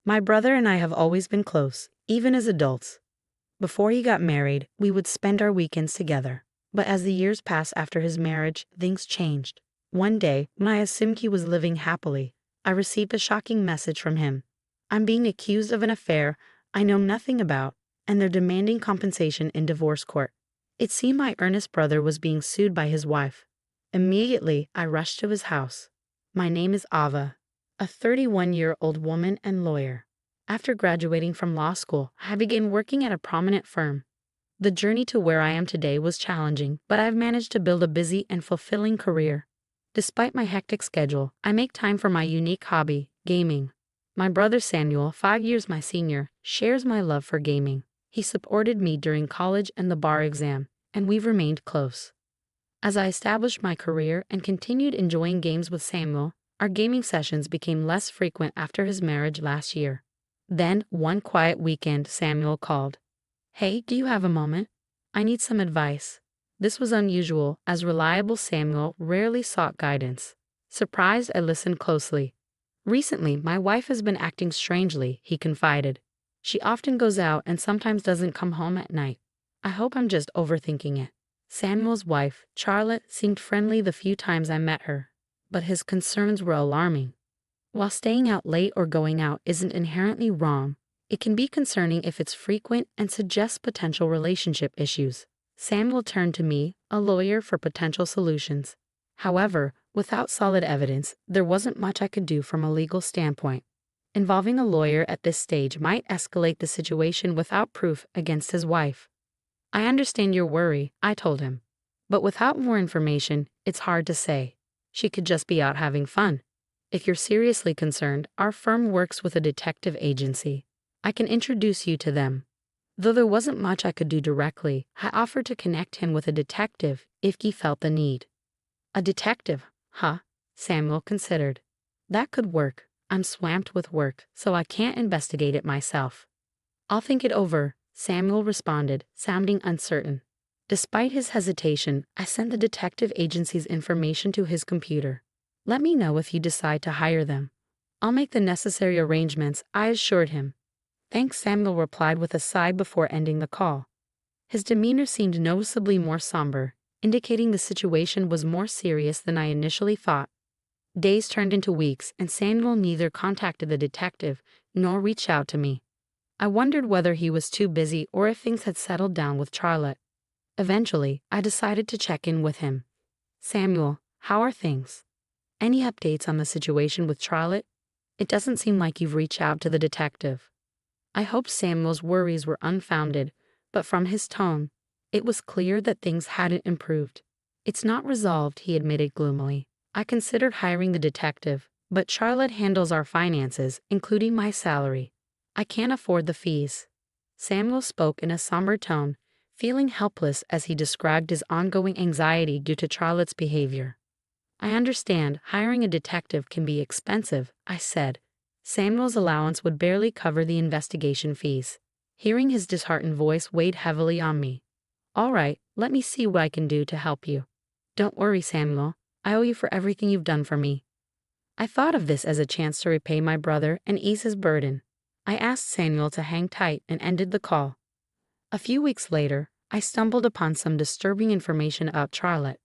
My brother and I have always been close, even as adults. Before he got married, we would spend our weekends together. But as the years passed after his marriage, things changed. One day, when I assumed he was living happily, I received a shocking message from him. I'm being accused of an affair I know nothing about, and they're demanding compensation in divorce court. It seemed my earnest brother was being sued by his wife. Immediately, I rushed to his house. My name is Ava, a 31-year-old woman and lawyer. After graduating from law school, I began working at a prominent firm. The journey to where I am today was challenging, but I've managed to build a busy and fulfilling career. Despite my hectic schedule, I make time for my unique hobby, gaming. My brother Samuel, 5 years my senior, shares my love for gaming. He supported me during college and the bar exam, and we've remained close. As I established my career and continued enjoying games with Samuel, our gaming sessions became less frequent after his marriage last year. Then, one quiet weekend, Samuel called. "Hey, do you have a moment? I need some advice." This was unusual, as reliable Samuel rarely sought guidance. Surprised, I listened closely. "Recently, my wife has been acting strangely," he confided. "She often goes out and sometimes doesn't come home at night. I hope I'm just overthinking it." Samuel's wife, Charlotte, seemed friendly the few times I met her, but his concerns were alarming. While staying out late or going out isn't inherently wrong, it can be concerning if it's frequent and suggests potential relationship issues. Samuel turned to me, a lawyer, for potential solutions. However, without solid evidence, there wasn't much I could do from a legal standpoint. Involving a lawyer at this stage might escalate the situation without proof against his wife. "I understand your worry," I told him. "But without more information, it's hard to say. She could just be out having fun. If you're seriously concerned, our firm works with a detective agency. I can introduce you to them." Though there wasn't much I could do directly, I offered to connect him with a detective if he felt the need. "A detective, huh?" Samuel considered. "That could work. I'm swamped with work, so I can't investigate it myself." "I'll think it over," Samuel responded, sounding uncertain. Despite his hesitation, I sent the detective agency's information to his computer. "Let me know if you decide to hire them. I'll make the necessary arrangements," I assured him. "Thanks," Samuel replied with a sigh before ending the call. His demeanor seemed noticeably more somber, indicating the situation was more serious than I initially thought. Days turned into weeks, and Samuel neither contacted the detective nor reached out to me. I wondered whether he was too busy or if things had settled down with Charlotte. Eventually, I decided to check in with him. "Samuel, how are things? Any updates on the situation with Charlotte? It doesn't seem like you've reached out to the detective." I hoped Samuel's worries were unfounded, but from his tone, it was clear that things hadn't improved. "It's not resolved," he admitted gloomily. "I considered hiring the detective, but Charlotte handles our finances, including my salary. I can't afford the fees." Samuel spoke in a somber tone, feeling helpless as he described his ongoing anxiety due to Charlotte's behavior. "I understand, hiring a detective can be expensive," I said. Samuel's allowance would barely cover the investigation fees. Hearing his disheartened voice weighed heavily on me. "All right, let me see what I can do to help you." "Don't worry, Samuel. I owe you for everything you've done for me." I thought of this as a chance to repay my brother and ease his burden. I asked Samuel to hang tight and ended the call. A few weeks later, I stumbled upon some disturbing information about Charlotte.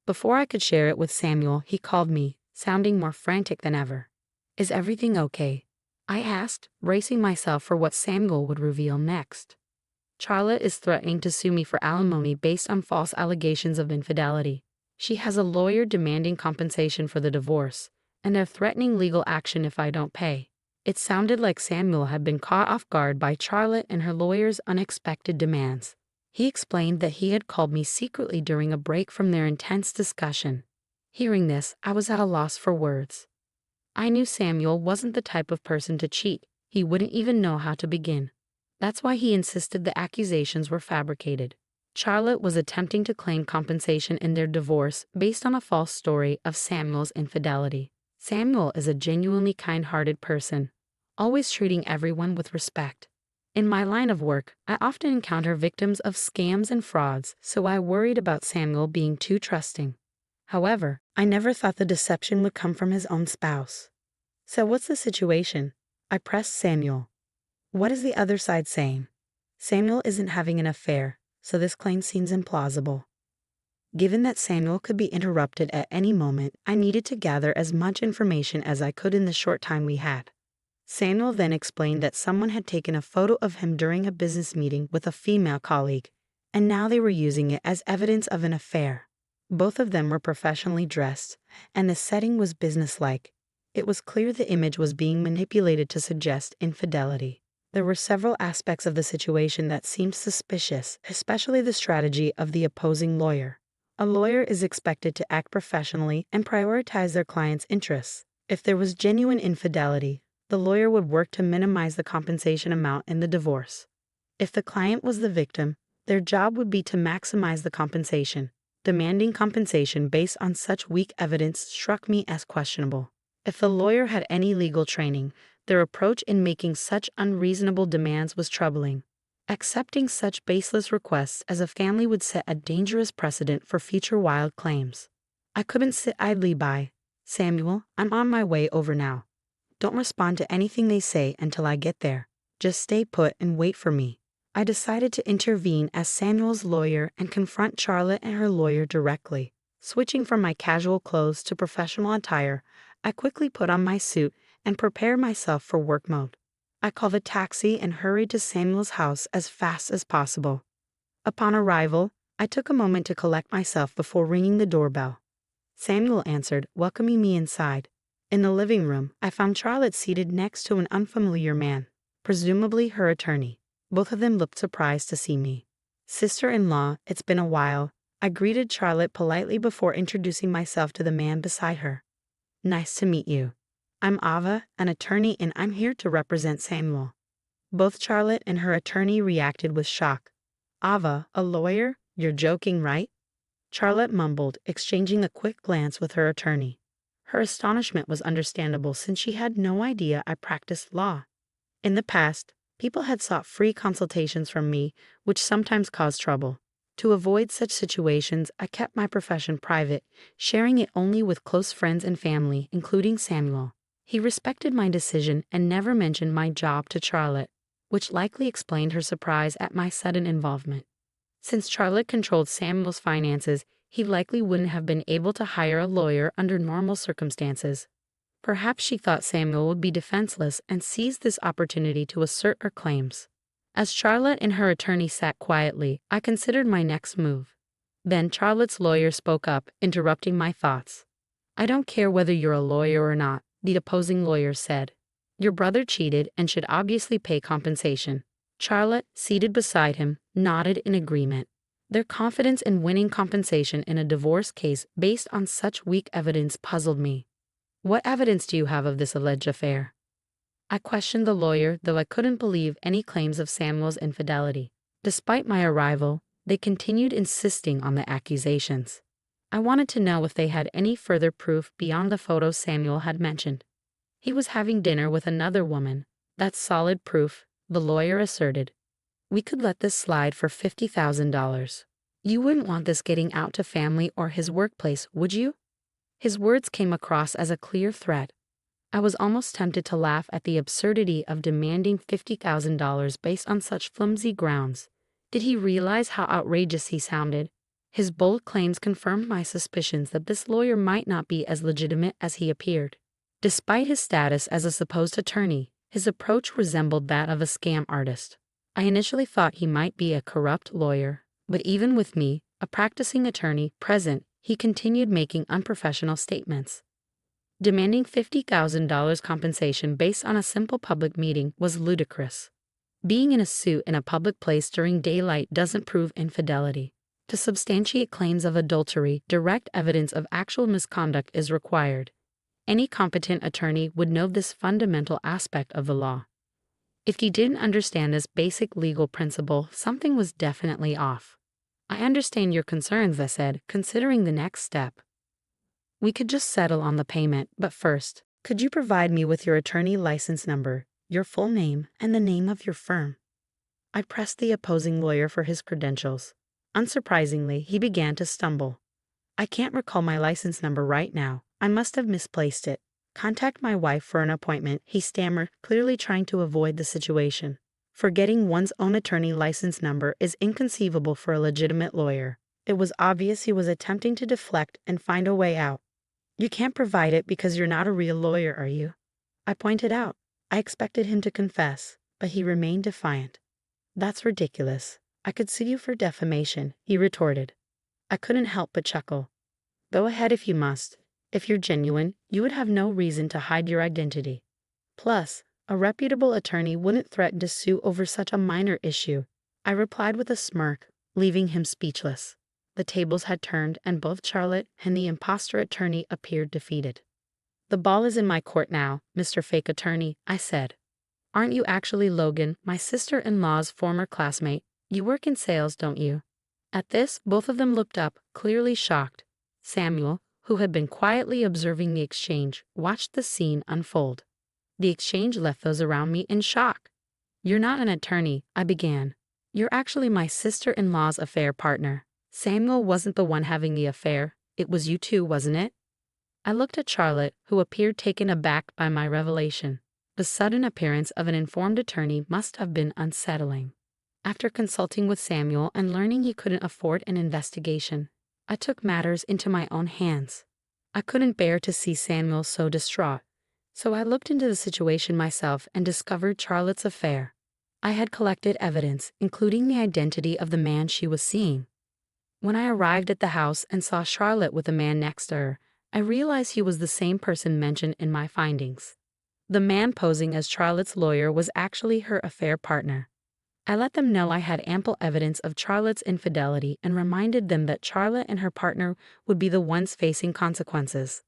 Before I could share it with Samuel, he called me, sounding more frantic than ever. "Is everything okay?" I asked, bracing myself for what Samuel would reveal next. "Charlotte is threatening to sue me for alimony based on false allegations of infidelity. She has a lawyer demanding compensation for the divorce, and they're threatening legal action if I don't pay." It sounded like Samuel had been caught off guard by Charlotte and her lawyer's unexpected demands. He explained that he had called me secretly during a break from their intense discussion. Hearing this, I was at a loss for words. I knew Samuel wasn't the type of person to cheat. He wouldn't even know how to begin. That's why he insisted the accusations were fabricated. Charlotte was attempting to claim compensation in their divorce based on a false story of Samuel's infidelity. Samuel is a genuinely kind-hearted person, always treating everyone with respect. In my line of work, I often encounter victims of scams and frauds, so I worried about Samuel being too trusting. However, I never thought the deception would come from his own spouse. "So what's the situation?" I pressed Samuel. What is the other side saying? Samuel isn't having an affair, so this claim seems implausible. Given that Samuel could be interrupted at any moment, I needed to gather as much information as I could in the short time we had. Samuel then explained that someone had taken a photo of him during a business meeting with a female colleague, and now they were using it as evidence of an affair. Both of them were professionally dressed, and the setting was businesslike. It was clear the image was being manipulated to suggest infidelity. There were several aspects of the situation that seemed suspicious, especially the strategy of the opposing lawyer. A lawyer is expected to act professionally and prioritize their client's interests. If there was genuine infidelity, the lawyer would work to minimize the compensation amount in the divorce. If the client was the victim, their job would be to maximize the compensation. Demanding compensation based on such weak evidence struck me as questionable. If the lawyer had any legal training, their approach in making such unreasonable demands was troubling. Accepting such baseless requests as a family would set a dangerous precedent for future wild claims. I couldn't sit idly by. Samuel, I'm on my way over now. Don't respond to anything they say until I get there. Just stay put and wait for me. I decided to intervene as Samuel's lawyer and confront Charlotte and her lawyer directly. Switching from my casual clothes to professional attire, I quickly put on my suit and prepared myself for work mode. I called a taxi and hurried to Samuel's house as fast as possible. Upon arrival, I took a moment to collect myself before ringing the doorbell. Samuel answered, welcoming me inside. In the living room, I found Charlotte seated next to an unfamiliar man, presumably her attorney. Both of them looked surprised to see me. Sister-in-law, it's been a while. I greeted Charlotte politely before introducing myself to the man beside her. Nice to meet you. I'm Ava, an attorney, and I'm here to represent Samuel. Both Charlotte and her attorney reacted with shock. Ava, a lawyer? You're joking, right? Charlotte mumbled, exchanging a quick glance with her attorney. Her astonishment was understandable since she had no idea I practiced law. In the past, people had sought free consultations from me, which sometimes caused trouble. To avoid such situations, I kept my profession private, sharing it only with close friends and family, including Samuel. He respected my decision and never mentioned my job to Charlotte, which likely explained her surprise at my sudden involvement. Since Charlotte controlled Samuel's finances, he likely wouldn't have been able to hire a lawyer under normal circumstances. Perhaps she thought Samuel would be defenseless and seized this opportunity to assert her claims. As Charlotte and her attorney sat quietly, I considered my next move. Then Charlotte's lawyer spoke up, interrupting my thoughts. I don't care whether you're a lawyer or not, the opposing lawyer said. Your brother cheated and should obviously pay compensation. Charlotte, seated beside him, nodded in agreement. Their confidence in winning compensation in a divorce case based on such weak evidence puzzled me. What evidence do you have of this alleged affair? I questioned the lawyer, though I couldn't believe any claims of Samuel's infidelity. Despite my arrival, they continued insisting on the accusations. I wanted to know if they had any further proof beyond the photos Samuel had mentioned. He was having dinner with another woman. That's solid proof, the lawyer asserted. We could let this slide for $50,000. You wouldn't want this getting out to family or his workplace, would you? His words came across as a clear threat. I was almost tempted to laugh at the absurdity of demanding $50,000 based on such flimsy grounds. Did he realize how outrageous he sounded? His bold claims confirmed my suspicions that this lawyer might not be as legitimate as he appeared. Despite his status as a supposed attorney, his approach resembled that of a scam artist. I initially thought he might be a corrupt lawyer, but even with me, a practicing attorney, present, he continued making unprofessional statements. Demanding $50,000 compensation based on a simple public meeting was ludicrous. Being in a suit in a public place during daylight doesn't prove infidelity. To substantiate claims of adultery, direct evidence of actual misconduct is required. Any competent attorney would know this fundamental aspect of the law. If he didn't understand this basic legal principle, something was definitely off. I understand your concerns, I said, considering the next step. We could just settle on the payment, but first, could you provide me with your attorney license number, your full name, and the name of your firm? I pressed the opposing lawyer for his credentials. Unsurprisingly, he began to stumble. I can't recall my license number right now. I must have misplaced it. Contact my wife for an appointment, he stammered, clearly trying to avoid the situation. Forgetting one's own attorney license number is inconceivable for a legitimate lawyer. It was obvious he was attempting to deflect and find a way out. You can't provide it because you're not a real lawyer, are you? I pointed out. I expected him to confess, but he remained defiant. That's ridiculous. I could sue you for defamation, he retorted. I couldn't help but chuckle. Go ahead if you must. If you're genuine, you would have no reason to hide your identity. Plus, a reputable attorney wouldn't threaten to sue over such a minor issue. I replied with a smirk, leaving him speechless. The tables had turned and both Charlotte and the imposter attorney appeared defeated. The ball is in my court now, Mr. Fake Attorney, I said. Aren't you actually Logan, my sister-in-law's former classmate? You work in sales, don't you? At this, both of them looked up, clearly shocked. Samuel, who had been quietly observing the exchange, watched the scene unfold. The exchange left those around me in shock. You're not an attorney, I began. You're actually my sister-in-law's affair partner. Samuel wasn't the one having the affair. It was you two, wasn't it? I looked at Charlotte, who appeared taken aback by my revelation. The sudden appearance of an informed attorney must have been unsettling. After consulting with Samuel and learning he couldn't afford an investigation, I took matters into my own hands. I couldn't bear to see Samuel so distraught, so I looked into the situation myself and discovered Charlotte's affair. I had collected evidence, including the identity of the man she was seeing. When I arrived at the house and saw Charlotte with the man next to her, I realized he was the same person mentioned in my findings. The man posing as Charlotte's lawyer was actually her affair partner. I let them know I had ample evidence of Charlotte's infidelity and reminded them that Charlotte and her partner would be the ones facing consequences.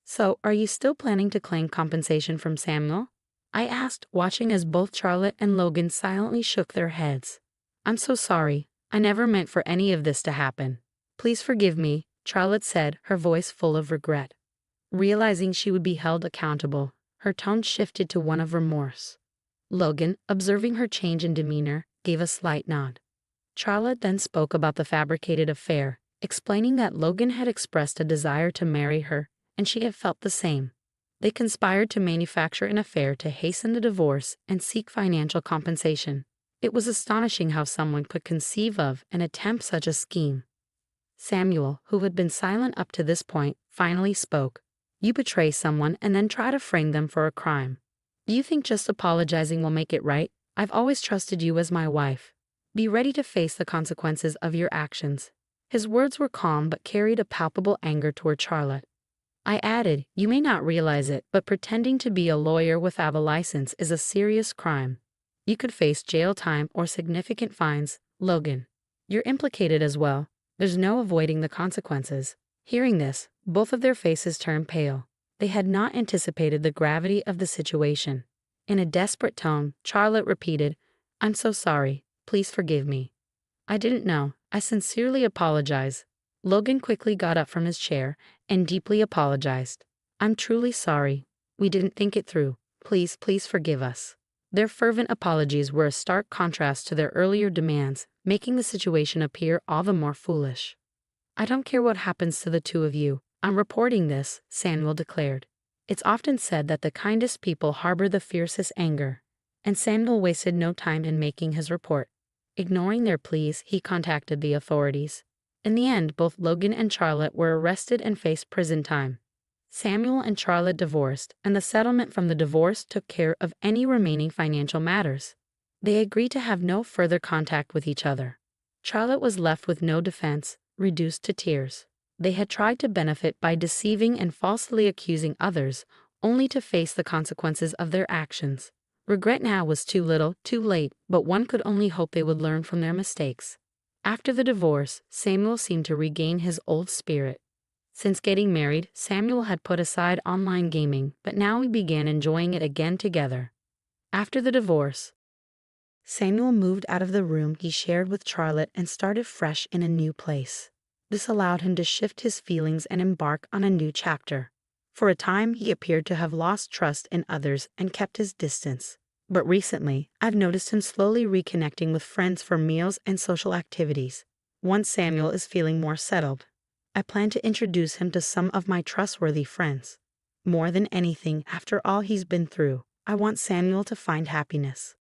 So, are you still planning to claim compensation from Samuel? I asked, watching as both Charlotte and Logan silently shook their heads. I'm so sorry. I never meant for any of this to happen. Please forgive me, Charlotte said, her voice full of regret. Realizing she would be held accountable, her tone shifted to one of remorse. Logan, observing her change in demeanor, gave a slight nod. Charlotte then spoke about the fabricated affair, explaining that Logan had expressed a desire to marry her, and she had felt the same. They conspired to manufacture an affair to hasten the divorce and seek financial compensation. It was astonishing how someone could conceive of and attempt such a scheme. Samuel, who had been silent up to this point, finally spoke. You betray someone and then try to frame them for a crime. Do you think just apologizing will make it right? I've always trusted you as my wife. Be ready to face the consequences of your actions. His words were calm but carried a palpable anger toward Charlotte. I added, you may not realize it, but pretending to be a lawyer without a license is a serious crime. You could face jail time or significant fines. Logan, you're implicated as well. There's no avoiding the consequences. Hearing this, both of their faces turned pale. They had not anticipated the gravity of the situation. In a desperate tone, Charlotte repeated, I'm so sorry. Please forgive me. I didn't know. I sincerely apologize. Logan quickly got up from his chair and deeply apologized. I'm truly sorry. We didn't think it through. Please forgive us. Their fervent apologies were a stark contrast to their earlier demands, making the situation appear all the more foolish. I don't care what happens to the two of you. I'm reporting this, Samuel declared. It's often said that the kindest people harbor the fiercest anger, and Samuel wasted no time in making his report. Ignoring their pleas, he contacted the authorities. In the end, both Logan and Charlotte were arrested and faced prison time. Samuel and Charlotte divorced, and the settlement from the divorce took care of any remaining financial matters. They agreed to have no further contact with each other. Charlotte was left with no defense, reduced to tears. They had tried to benefit by deceiving and falsely accusing others, only to face the consequences of their actions. Regret now was too little, too late, but one could only hope they would learn from their mistakes. After the divorce, Samuel seemed to regain his old spirit. Since getting married, Samuel had put aside online gaming, but now he began enjoying it again together. After the divorce, Samuel moved out of the room he shared with Charlotte and started fresh in a new place. This allowed him to shift his feelings and embark on a new chapter. For a time, he appeared to have lost trust in others and kept his distance. But recently, I've noticed him slowly reconnecting with friends for meals and social activities. Once Samuel is feeling more settled, I plan to introduce him to some of my trustworthy friends. More than anything, after all he's been through, I want Samuel to find happiness.